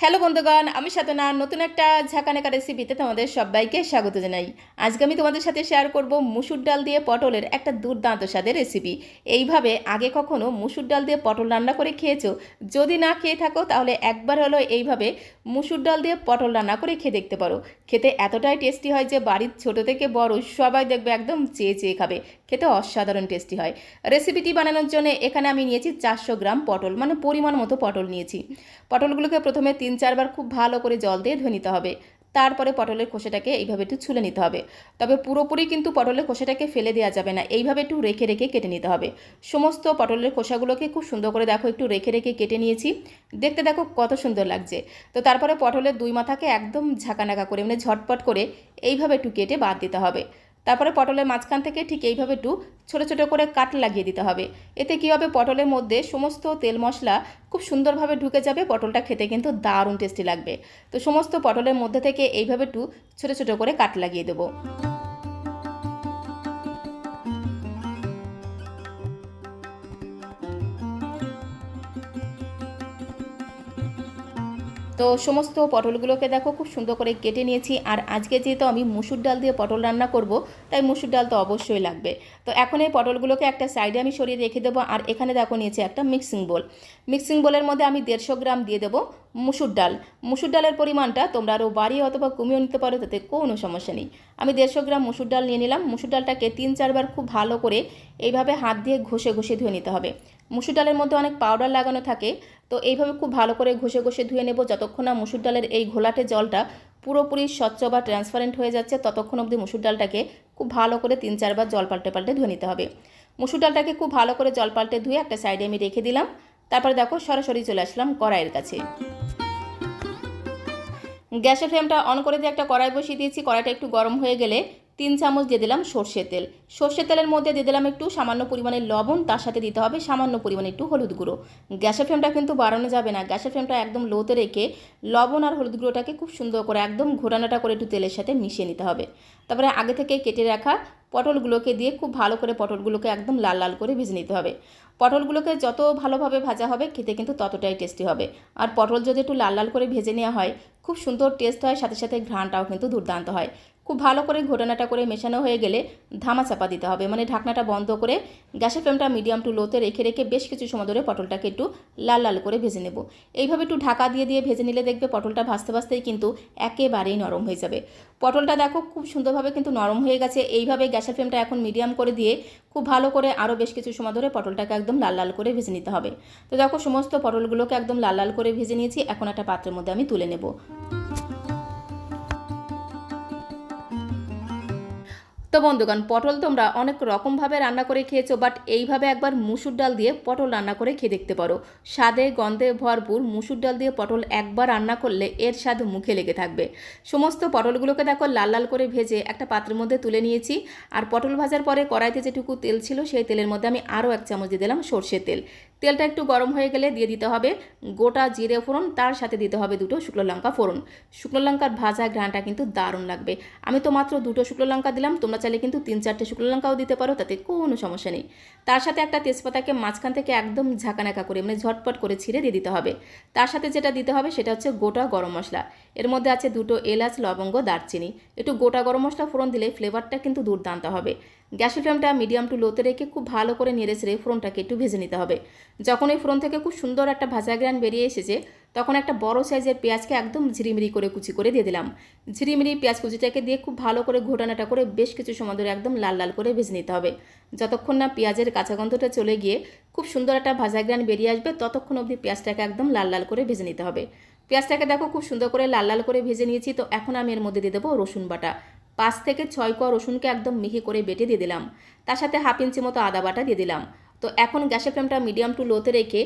Hello বন্ধুগণ, আমি সাধনা নতুন একটা ঝাঁকানাকা রেসিপিতে তোমাদের সবাইকে স্বাগত জানাই। আজকে আমি তোমাদের সাথে শেয়ার করব মুসুর ডাল দিয়ে পটলের একটা দুর্দান্ত স্বাদের রেসিপি। এইভাবে আগে কখনো মুসুর ডাল দিয়ে পটল রান্না করে খেয়েছো? যদি না খেয়ে থাকো তাহলে একবার হলো এইভাবে মুসুর ডাল দিয়ে পটল রান্না করে খেয়ে দেখতে পারো। খেতে এতটাই টেস্টি হয় যে বাড়ির ছোট থেকে বড় সবাই দেখবে একদম চেয়ে চেয়ে খাবে। খেতে অসাধারণ টেস্টি হয়। রেসিপিটি বানানোর জন্য এখানে আমি নিয়েছি 400 গ্রাম পটল, মানে পরিমাণ মতো পটল নিয়েছি। পটলগুলোকে প্রথমে 3-4 বার খুব ভালো করে জল দিয়ে ধুয়ে নিতে হবে। তারপরে পটলের খোসাটাকে এইভাবে একটু ছুলে নিতে হবে। তবে পুরোপুরি কিন্তু পটলের খোসাটাকে ফেলে দেওয়া যাবে না, এইভাবে একটু রেখে রেখে কেটে নিতে হবে। সমস্ত পটলের খোসাগুলোকে খুব সুন্দর করে দেখো একটু রেখে রেখে কেটে নিয়েছি। দেখতে দেখো কত সুন্দর লাগছে। তো তারপরে পটলের দুই মাথাকে একদম ঝাঁকানাকা করে, মানে ঝটপট করে এইভাবে একটু কেটে বাদ দিতে হবে। তারপরে পটলের মাঝখান থেকে ঠিক এইভাবে একটু ছোটো ছোটো করে কাট লাগিয়ে দিতে হবে। এতে কী হবে, পটলের মধ্যে সমস্ত তেল মশলা খুব সুন্দরভাবে ঢুকে যাবে। পটলটা খেতে কিন্তু দারুণ টেস্টি লাগবে। তো সমস্ত পটলের মধ্যে থেকে এইভাবে একটু ছোটো ছোটো করে কাট লাগিয়ে দেবো। তো সমস্ত পটলগুলোকে দেখো খুব সুন্দর করে কেটে নিয়েছি। আর আজকে যেহেতু আমি মুসুর ডাল দিয়ে পটল রান্না করব, তাই মুসুর ডাল তো অবশ্যই লাগবে। তো এখন এই পটলগুলোকে একটা সাইডে আমি সরিয়ে রেখে দেবো। আর এখানে দেখো নিয়েছি একটা মিক্সিং বোল। মিক্সিং বোলের মধ্যে আমি 150 গ্রাম দিয়ে দেবো মুসুর ডাল। মুসুর ডালের পরিমাণটা তোমরা আরও বাড়িয়ে অথবা কমিয়েও নিতে পারো, তাতে কোনো সমস্যা নেই। আমি 150 গ্রাম মুসুর ডাল নিয়ে নিলাম। মুসুর ডালটাকে 3-4 বার খুব ভালো করে এইভাবে হাত দিয়ে ঘষে ঘষে ধুয়ে নিতে হবে। মুসুর ডালের মধ্যে অনেক পাউডার লাগানো থাকে, তো এইভাবে খুব ভালো করে ঘষে ঘষে ধুয়ে নেব। যতক্ষণ না মুসুর ডালের এই ঘোলাটে জলটা পুরোপুরি স্বচ্ছ বা ট্রান্সপারেন্ট হয়ে যাচ্ছে, ততক্ষণ অবধি মুসুর ডালটাকে খুব ভালো করে 3-4 বার জল পাল্টে পাল্টে ধুয়ে নিতে হবে। মুসুর ডালটাকে খুব ভালো করে জল পাল্টে ধুয়ে একটা সাইডে আমি রেখে দিলাম। তারপরে দেখো সরাসরি চলে আসলাম কড়াইয়ের কাছে। গ্যাসের ফ্লেমটা অন করে দিয়ে একটা কড়াই বসিয়ে দিয়েছি। কড়াইটা একটু গরম হয়ে গেলে 3 চামচ দিয়ে দিলাম সর্ষের তেল। সর্ষের তেলের মধ্যে দিয়ে দিলাম একটু সামান্য পরিমাণে লবণ, তার সাথে দিতে হবে সামান্য পরিমাণে একটু হলুদ গুঁড়ো। গ্যাসের ফ্লেমটা কিন্তু বাড়ানো যাবে না, গ্যাসের ফ্লেমটা একদম লোতে রেখে লবণ আর হলুদ গুঁড়োটাকে খুব সুন্দর করে একদম ঘোরানোটা করে একটু তেলের সাথে মিশিয়ে নিতে হবে। তারপরে আগে থেকে কেটে রাখা পটলগুলোকে দিয়ে খুব ভালো করে পটলগুলোকে একদম লাল লাল করে ভেজে নিতে হবে। পটলগুলোকে যত ভালোভাবে ভাজা হবে খেতে কিন্তু ততটাই টেস্টি হবে। আর পটল যদি একটু লাল লাল করে ভেজে নেওয়া হয়, খুব সুন্দর টেস্ট হয়, সাথে সাথে ঘ্রাণটাও কিন্তু দুর্দান্ত হয়। খুব ভালো করে ঘোটানাটা করে মেশানো হয়ে গেলে ধামা চাপা দিতে হবে, মানে ঢাকনাটা বন্ধ করে গ্যাসের ফ্লেমটা মিডিয়াম টু লোতে রেখে রেখে বেশ কিছু সময় ধরে পটলটাকে একটু লাল লাল করে ভেজে নেব। এইভাবে একটু ঢাকা দিয়ে দিয়ে ভেজে নিলে দেখবে পটলটা ভাজতে ভাজতেই কিন্তু একেবারেই নরম হয়ে যাবে। পটলটা দেখো খুব সুন্দরভাবে কিন্তু নরম হয়ে গেছে। এইভাবে গ্যাসের ফ্লেমটা এখন মিডিয়াম করে দিয়ে খুব ভালো করে আরও বেশ কিছু সময় ধরে পটলটাকে একদম লাল লাল করে ভেজে নিতে হবে। তো দেখো সমস্ত পটলগুলোকে একদম লাল লাল করে ভেজে নিয়েছি। এখন একটা পাত্রের মধ্যে আমি তুলে নেব। তো বন্ধুগণ, পটল তোমরা অনেক রকমভাবে রান্না করে খেয়েছো, বাট এইভাবে একবার মুসুর ডাল দিয়ে পটল রান্না করে খেয়ে দেখতে পারো। স্বাদে গন্ধে ভরপুর মুসুর ডাল দিয়ে পটল একবার রান্না করলে এর স্বাদ মুখে লেগে থাকবে। সমস্ত পটলগুলোকে দেখো লাল লাল করে ভেজে একটা পাত্রের মধ্যে তুলে নিয়েছি। আর পটল ভাজার পরে কড়াইতে যেটুকু তেল ছিল সেই তেলের মধ্যে আমি আরও 1 চামচ দিয়ে দিলাম সর্ষের তেল। তেলটা একটু গরম হয়ে গেলে দিয়ে দিতে হবে গোটা জিরে ফোড়ন, তার সাথে দিতে হবে 2টো শুকনো লঙ্কা ফোড়ন। শুকনো লঙ্কার ভাজা ঘ্রাণটা কিন্তু দারুণ লাগবে। আমি তো মাত্র 2টো শুকনো লঙ্কা দিলাম, তোমরা চাইলে কিন্তু 3-4টে শুকনো লঙ্কাও দিতে পারো, তাতে কোনো সমস্যা নেই। তার সাথে একটা তেজপাতাকে মাঝখান থেকে একদম ঝাঁকানাকা করে, মানে ঝটপট করে ছিঁড়ে দিয়ে দিতে হবে। তার সাথে যেটা দিতে হবে সেটা হচ্ছে গোটা গরম মশলা। এর মধ্যে আছে 2টো এলাচ, লবঙ্গ, দারচিনি। একটু গোটা গরম মশলা ফোড়ন দিলে ফ্লেভারটা কিন্তু দুর্দান্ত হবে। গ্যাসের ফ্লেমটা মিডিয়াম টু লোতে রেখে খুব ভালো করে নেড়ে ছেড়ে ফোড়নটাকে একটু ভেজে নিতে হবে। যখন এই ফোড়ন থেকে খুব সুন্দর একটা ভাজা গ্রান বেরিয়ে এসেছে, তখন একটা বড় সাইজের পেঁয়াজকে একদম ঝিরিমিরি করে কুচি করে দিয়ে দিলাম। ঝিরিমিরি পেঁয়াজ কুচিটাকে দিয়ে খুব ভালো করে ঘোটানাটা করে বেশ কিছু সময় ধরে একদম লাল লাল করে ভেজে নিতে হবে। যতক্ষণ না পেঁয়াজের কাঁচা গন্ধটা চলে গিয়ে খুব সুন্দর একটা ভাজা গ্রান বেরিয়ে আসবে, ততক্ষণ অবধি পেঁয়াজটাকে একদম লাল লাল করে ভেজে নিতে হবে। পেঁয়াজটাকে দেখো খুব সুন্দর করে লাল লাল করে ভেজে নিয়েছি। তো এখন আমি এর মধ্যে দিয়ে দেবো রসুন বাটা। 5 থেকে 6 কোয়া রসুনকে একদম মিহি করে বেটে দিয়ে দিলাম। তার সাথে হাফ ইঞ্চি মতো আদা বাটা দিয়ে দিলাম। তো এখন গ্যাসের ফ্লেমটা মিডিয়াম টু লোতে রেখে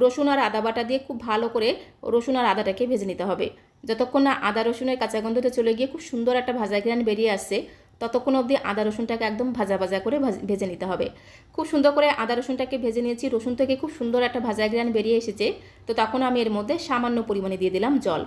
রসুন আর আদা বাটা দিয়ে খুব ভালো করে রসুন আর আদাটাকে ভেজে নিতে হবে। যতক্ষণ না আদা রসুনের কাঁচা গন্ধটা চলে গিয়ে খুব সুন্দর একটা ভাজা ঘ্রাণ বেরিয়ে আসছে, ততক্ষণ অবধি আদা রসুনটাকে একদম ভাজা ভাজা করে ভেজে নিতে হবে। খুব সুন্দর করে আদা রসুনটাকে ভেজে নিয়েছি। রসুন থেকে খুব সুন্দর একটা ভাজা ঘ্রাণ বেরিয়ে এসেছে। তো তখন আমি এর মধ্যে সামান্য পরিমাণে দিয়ে দিলাম জল।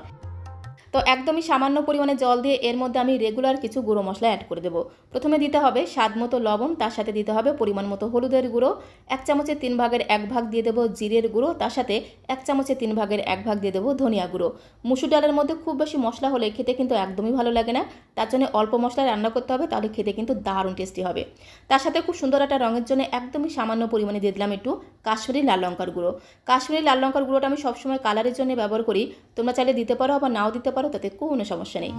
তো একদমই সামান্য পরিমাণে জল দিয়ে এর মধ্যে আমি রেগুলার কিছু গুঁড়ো মশলা অ্যাড করে দেবো। প্রথমে দিতে হবে স্বাদ মতো লবণ, তার সাথে দিতে হবে পরিমাণ মতো হলুদের গুঁড়ো, 1 চামচের 3 ভাগের 1 ভাগ দিয়ে দেবো জিরের গুঁড়ো, তার সাথে 1 চামচের 3 ভাগের 1 ভাগ দিয়ে দেবো ধনিয়া গুঁড়ো। মুসুর ডালের মধ্যে খুব বেশি মশলা হলে খেতে কিন্তু একদমই ভালো লাগে না, তার জন্য অল্প মশলায় রান্না করতে হবে, তাহলে খেতে কিন্তু দারুণ টেস্টি হবে। তার সাথে খুব সুন্দর একটা রঙের জন্য একদমই সামান্য পরিমাণে দিয়ে দিলাম একটু কাশ্মীরি লাল লঙ্কার গুঁড়ো। কাশ্মীরি লাল লঙ্কার গুঁড়োটা আমি সবসময় কালারের জন্য ব্যবহার করি, তোমরা চাইলে দিতে পারো আবার নাও দিতে পারো, তাতে কোনো সমস্যা নেই।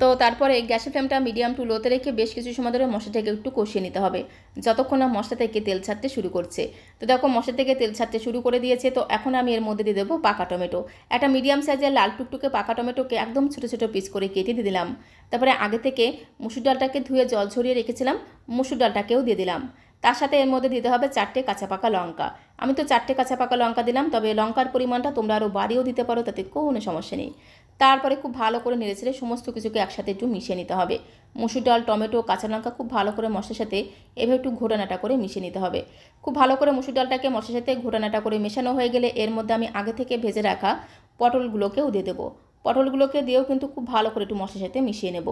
তো তারপরে গ্যাসের ফ্লেমটা মিডিয়াম টু লোতে রেখে বেশ কিছু সময় ধরে মশলাটাকে একটু কষিয়ে নিতে হবে, যতক্ষণ না মশলা থেকে তেল ছাড়তে শুরু করছে। তো দেখো মশলা থেকে তেল ছাড়তে শুরু করে দিয়েছে। তো এখন আমি এর মধ্যে দিয়ে দেবো পাকা টমেটো। একটা মিডিয়াম সাইজের লাল টুকটুকে পাকা টমেটোকে একদম ছোটো ছোটো পিস করে কেটে দিয়ে দিলাম। তারপরে আগে থেকে মুসুর ডালটাকে ধুয়ে জল ঝরিয়ে রেখেছিলাম, মুসুর ডালটাকেও দিয়ে দিলাম। তার সাথে এর মধ্যে দিতে হবে 4টে কাঁচা পাকা লঙ্কা। আমি তো 4টে কাঁচা পাকা লঙ্কা দিলাম, তবে লঙ্কার পরিমাণটা তোমরা আরও বাড়িয়েও দিতে পারো, তাতে কোনো সমস্যা নেই। তারপরে খুব ভালো করে নেড়েচেড়ে সমস্ত কিছুকে একসাথে একটু মিশিয়ে নিতে হবে। মুসুর ডাল, টমেটো, কাঁচা লঙ্কা খুব ভালো করে মশলার সাথে এভাবে একটু ঘোটানাটা করে মিশিয়ে নিতে হবে। খুব ভালো করে মুসুর ডালটাকে মশলার সাথে ঘোটানাটা করে মেশানো হয়ে গেলে এর মধ্যে আমি আগে থেকে ভেজে রাখা পটলগুলোকেও দিয়ে দেবো। পটলগুলোকে দিয়েও কিন্তু খুব ভালো করে একটু মশলার সাথে মিশিয়ে নেব।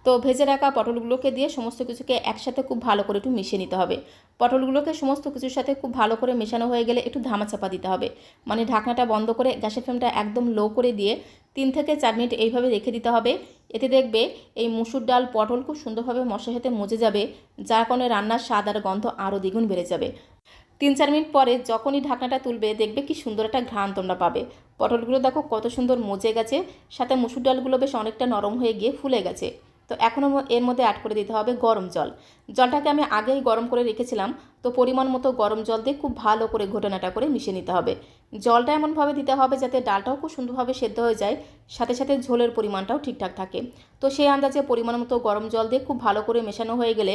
তো ভেজে রাখা পটলগুলোকে দিয়ে সমস্ত কিছুকে একসাথে খুব ভালো করে একটু মিশিয়ে নিতে হবে। পটলগুলোকে সমস্ত কিছুর সাথে খুব ভালো করে মেশানো হয়ে গেলে একটু ধামাচাপা দিতে হবে, মানে ঢাকনাটা বন্ধ করে গ্যাসের ফ্লেমটা একদম লো করে দিয়ে 3 থেকে 4 মিনিট এইভাবে রেখে দিতে হবে। এতে দেখবে এই মুসুর ডাল পটল খুব সুন্দরভাবে মশলার সাথে মজে যাবে, যার কারণে রান্নার স্বাদ আর গন্ধ আরও দ্বিগুণ বেড়ে যাবে। 3-4 মিনিট পরে যখনই ঢাকনাটা তুলবে দেখবে কি সুন্দর একটা ঘ্রাণ তোমরা পাবে। পটলগুলো দেখো কত সুন্দর মজে গেছে, সাথে মুসুর ডালগুলো বেশ অনেকটা নরম হয়ে গিয়ে ফুলে গেছে। তো এখন এর মধ্যে অ্যাড করে দিতে হবে গরম জল। জলটাকে আমি আগেই গরম করে রেখেছিলাম, তো পরিমাণ মতো গরম জল দিয়ে খুব ভালো করে ঘোটানাটা করে মিশিয়ে নিতে হবে। জলটা এমনভাবে দিতে হবে যাতে ডালটাও খুব সুন্দরভাবে সেদ্ধ হয়ে যায়, সাথে সাথে ঝোলের পরিমাণটাও ঠিকঠাক থাকে। তো সেই আন্দাজে পরিমাণ মতো গরম জল দিয়ে খুব ভালো করে মেশানো হয়ে গেলে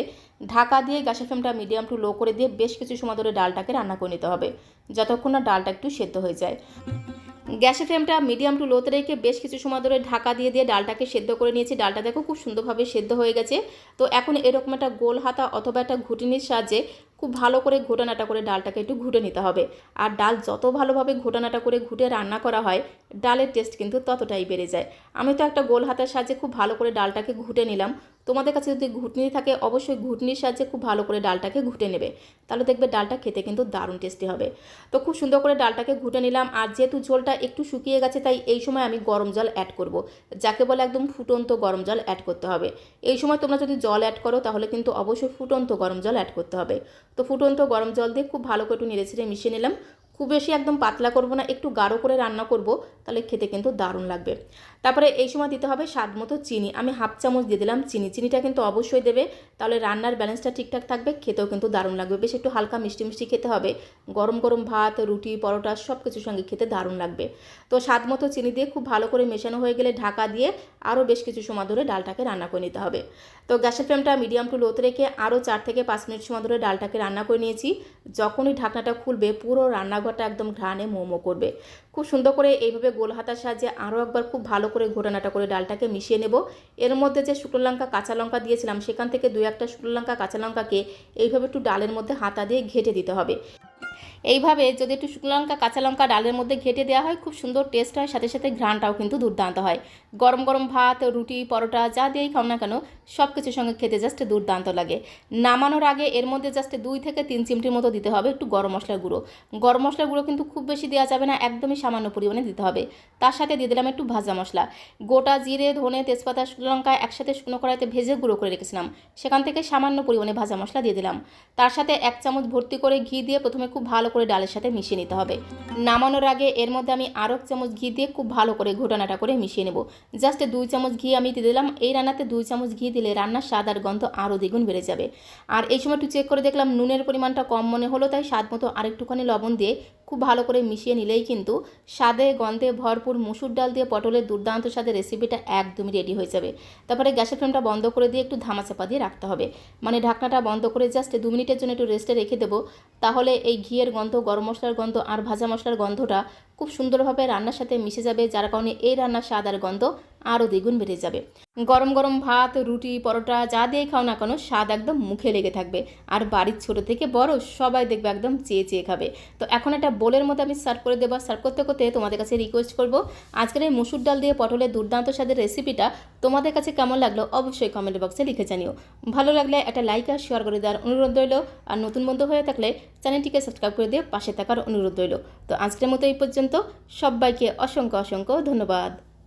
ঢাকা দিয়ে গ্যাসের ফ্লেমটা মিডিয়াম টু লো করে দিয়ে বেশ কিছু সময় ধরে ডালটাকে রান্না করে নিতে হবে, যতক্ষণ না ডালটা একটু সেদ্ধ হয়ে যায়। গ্যাসের ফ্লেমটা মিডিয়াম টু লোতে রেখে বেশ কিছু সময় ধরে ঢাকা দিয়ে দিয়ে ডালটাকে সেদ্ধ করে নিয়েছি। ডালটা দেখো খুব সুন্দরভাবে সেদ্ধ হয়ে গেছে। তো এখন এরকম একটা গোল হাতা অথবা একটা ঘুটনির সাহায্যে খুব ভালো করে ঘোটানাটা করে ডালটাকে একটু ঘুটে নিতে হবে। আর ডাল যত ভালোভাবে ঘোটানাটা করে ঘুটে রান্না করা হয়, ডালের টেস্ট কিন্তু ততটাই বেড়ে যায়। আমি তো একটা গোল হাতার সাহায্যে খুব ভালো করে ডালটাকে ঘুটে নিলাম। তোমাদের কাছে যদি ঘুটনি থাকে অবশ্যই ঘুটনির সাহায্যে খুব ভালো করে ডালটাকে ঘুটে নেবে, তাহলে দেখবে ডালটা খেতে কিন্তু দারুণ টেস্টি হবে। তো খুব সুন্দর করে ডালটাকে ঘুটে নিলাম। আর যেহেতু ঝোলটা একটু শুকিয়ে গেছে, তাই এই সময় আমি গরম জল অ্যাড করব, যাকে বলে একদম ফুটন্ত গরম জল অ্যাড করতে হবে। এই সময় তোমরা যদি জল অ্যাড করো তাহলে কিন্তু অবশ্যই ফুটন্ত গরম জল অ্যাড করতে হবে। তো ফুটন্ত গরম জল দিয়ে খুব ভালো করে একটু নেড়েচেড়ে মিশিয়ে নিলাম। খুব বেশি একদম পাতলা করব না, একটু গাঢ় করে রান্না করব, তাহলে খেতে কিন্তু দারুণ লাগবে। তারপরে এই সময় দিতে হবে স্বাদ মতো চিনি। আমি হাফ চামচ দিয়ে দিলাম চিনি। চিনিটা কিন্তু অবশ্যই দেবে, তাহলে রান্নার ব্যালেন্সটা ঠিকঠাক থাকবে, খেতেও কিন্তু দারুণ লাগবে। বেশ একটু হালকা মিষ্টি মিষ্টি খেতে হবে, গরম গরম ভাত, রুটি, পরোটা সব কিছুর সঙ্গে খেতে দারুণ লাগবে। তো স্বাদ মতো চিনি দিয়ে খুব ভালো করে মেশানো হয়ে গেলে ঢাকা দিয়ে আরও বেশ কিছু সময় ধরে ডালটাকে রান্না করে নিতে হবে। তো গ্যাসের ফ্লেমটা মিডিয়াম টু লোতে রেখে আরও 4 থেকে 5 মিনিট সময় ধরে ডালটাকে রান্না করে নিয়েছি। যখনই ঢাকনাটা খুলবে পুরো রান্নাঘরটা একদম ঘ্রাণে মোমো করবে। খুব সুন্দর করে এইভাবে গোল হাতার সাহায্যে আরও একবার খুব ভালো করে ঘোটানাটা করে ডালটাকে মিশিয়ে নেব। এর মধ্যে যে শুকনো লঙ্কা, কাঁচা লঙ্কা দিয়েছিলাম, সেখান থেকে 2-1টা শুকনো লঙ্কা, কাঁচা লঙ্কাকে এইভাবে একটু ডালের মধ্যে হাতা দিয়ে ঘেঁটে দিতে হবে। এইভাবে যদি একটু শুকনো লঙ্কা, কাঁচা লঙ্কা ডালের মধ্যে ঘেঁটে দেওয়া হয়, খুব সুন্দর টেস্ট হয়, সাথে সাথে ঘ্রাণটাও কিন্তু দুর্দান্ত হয়। গরম গরম ভাত, রুটি, পরোটা যা দিয়েই খাও না কেন সব কিছুর সঙ্গে খেতে জাস্ট দুর্দান্ত লাগে। নামানোর আগে এর মধ্যে জাস্ট 2 থেকে 3 চিমটির মতো দিতে হবে একটু গরম মশলার গুঁড়ো। গরম মশলার গুঁড়ো কিন্তু খুব বেশি দেওয়া যাবে না, একদমই সামান্য পরিমাণে দিতে হবে। তার সাথে দিয়ে দিলাম একটু ভাজা মশলা। গোটা জিরে, ধনে, তেজপাতা, শুকনো লঙ্কা একসাথে শুকনো কড়াইতে ভেজে গুঁড়ো করে রেখেছিলাম, সেখান থেকে সামান্য পরিমাণে ভাজা মশলা দিয়ে দিলাম। তার সাথে 1 চামচ ভর্তি করে ঘি দিয়ে প্রথমে খুব ভালো করে ডালের সাথে মিশিয়ে নিতে হবে। নামানোর আগে এর মধ্যে আমি আরও 1 চামচ ঘি দিয়ে খুব ভালো করে ঘোটানাটা করে মিশিয়ে নেব। জাস্ট 2 চামচ ঘি আমি দিয়ে দিলাম। এই রান্নাতে 2 চামচ ঘি দিলে রান্নার স্বাদ আর গন্ধ আরও দ্বিগুণ বেড়ে যাবে। আর এই সময় একটু চেক করে দেখলাম নুনের পরিমাণটা কম মনে হলো, তাই স্বাদ মতো আরেকটুখানি লবণ দিয়ে খুব ভালো করে মিশিয়ে নিলেই কিন্তু স্বাদে গন্ধে ভরপুর মুসুর ডাল দিয়ে পটলের দুর্দান্ত স্বাদের রেসিপিটা একদমই রেডি হয়ে যাবে। তারপরে গ্যাসের ফ্লেমটা বন্ধ করে দিয়ে একটু ধামাচাপা দিয়ে রাখতে হবে, মানে ঢাকনাটা বন্ধ করে জাস্ট 2 মিনিটের জন্য একটু রেস্টে রেখে দেবো। তাহলে এই ঘিয়ের গন্ধ, গরম মশলার গন্ধ আর ভাজা মশলার গন্ধটা খুব সুন্দরভাবে রান্নার সাথে মিশে যাবে, যার কারণে এই রান্নার স্বাদ আর গন্ধ আরও দ্বিগুণ বেড়ে যাবে। গরম গরম ভাত, রুটি, পরোটা যা দিয়ে খাও না কেন স্বাদ একদম মুখে লেগে থাকবে। আর বাড়ির ছোট থেকে বড় সবাই দেখবে একদম চেয়ে চেয়ে খাবে। তো এখন একটা বোলের মধ্যে আমি সার্ভ করে দেবো। সার্ভ করতে করতে তোমাদের কাছে রিকোয়েস্ট করব, আজকের এই মুসুর ডাল দিয়ে পটলের দুর্দান্ত স্বাদের রেসিপিটা তোমাদের কাছে কেমন লাগলো অবশ্যই কমেন্ট বক্সে লিখে জানিও। ভালো লাগলে একটা লাইক আর শেয়ার করে দেওয়ার অনুরোধ রইল। আর নতুন বন্ধু হয়ে থাকলে চ্যানেলটিকে সাবস্ক্রাইব করে দিয়ে পাশে থাকার অনুরোধ রইল। তো আজকের মতো এই পর্যন্ত, সবাইকে অসংখ্য অসংখ্য ধন্যবাদ।